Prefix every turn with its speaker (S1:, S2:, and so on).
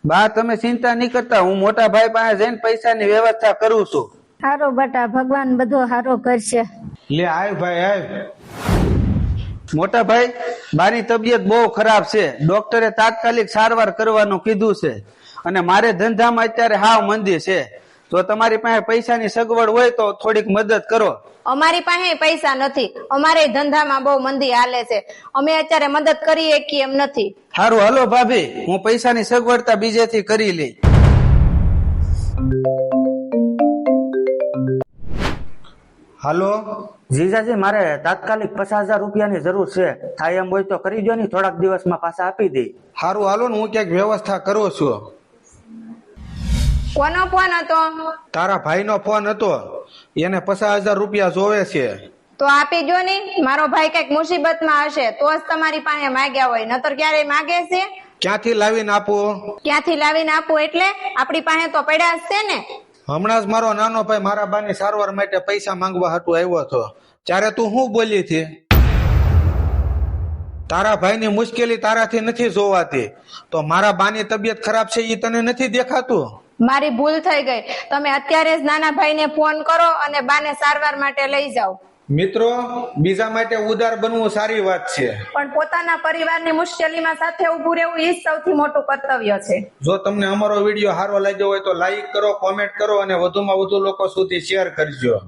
S1: બા તમે ચિંતા નહીં કરતા, હું મોટા ભાઈ પાસે જઈને પૈસાની વ્યવસ્થા કરું છું.
S2: હારો બટા, ભગવાન બધો હારો કરશે.
S1: લે આવ ભાઈ આવ. મોટા ભાઈ, બાની તબિયત બહુ ખરાબ છે, ડોક્ટરે તાત્કાલિક સારવાર કરવાનું કીધું છે અને મારે ધંધામાં અત્યારે હાવ મંદી છે. જો તમારી પાસે પૈસાની સગવડ હોય તો થોડીક મદદ કરો.
S3: અમારી પાસે પૈસા નથી, અમારે ધંધામાં બહુ મંદી હાલે છે, અમે અત્યારે મદદ કરી શકીએ એમ નથી.
S1: સારું હાલો ભાભી, હું પૈસાની સગવડતા બીજેથી કરી લઈ.
S4: હાલો
S5: જીજાજી, મારે તાત્કાલિક 50,000 રૂપિયાની જરૂર છે. થાય એમ હોય તો કરી દો ને, થોડાક દિવસમાં પાછા આપી દે.
S4: સારું હાલો ને, હું ક્યાંક વ્યવસ્થા કરું છું.
S3: કોનો ફોન હતો?
S4: તારા ભાઈનો ફોન હતો, એને 50,000 રૂપિયા જોવે છે.
S3: તો આપી દો ને, મારો ભાઈ કઈક મુસીબતમાં હશે તો જ તમારી પાસે માંગ્યા હોય, નતર ક્યારેય માગે છે?
S4: ક્યાંથી લાવીને આપું?
S3: ક્યાંથી લાવીને આપું એટલે આપણી પાસે તો પડ્યા જ છે ને.
S4: હમણાં જ મારો નાનો ભાઈ મારા બાની સારવાર માટે પૈસા માંગવા હતું આવ્યો હતો, ત્યારે તું શું બોલી હતી? તારા ભાઈની મુશ્કેલી તારાથી નથી જોવાતી, તો મારા બાની તબિયત ખરાબ છે એ તને નથી દેખાતું?
S3: મારી ભૂલ થઈ ગઈ, તમે અત્યારે જ નાના ભાઈને ફોન કરો અને બાને સારવાર માટે લઈ જાઓ.
S4: મિત્રો, બીજા માટે ઉદાર બનવું સારી વાત છે,
S3: પણ પોતાના પરિવારની મુશ્કેલીમાં સાથે ઉભું રહેવું એ જ સૌથી મોટું કર્તવ્ય છે.
S4: જો તમને અમારો વિડીયો સારો લાગ્યો હોય તો લાઈક કરો, કોમેન્ટ કરો અને વધુમાં વધુ લોકો સુધી શેર કરજો.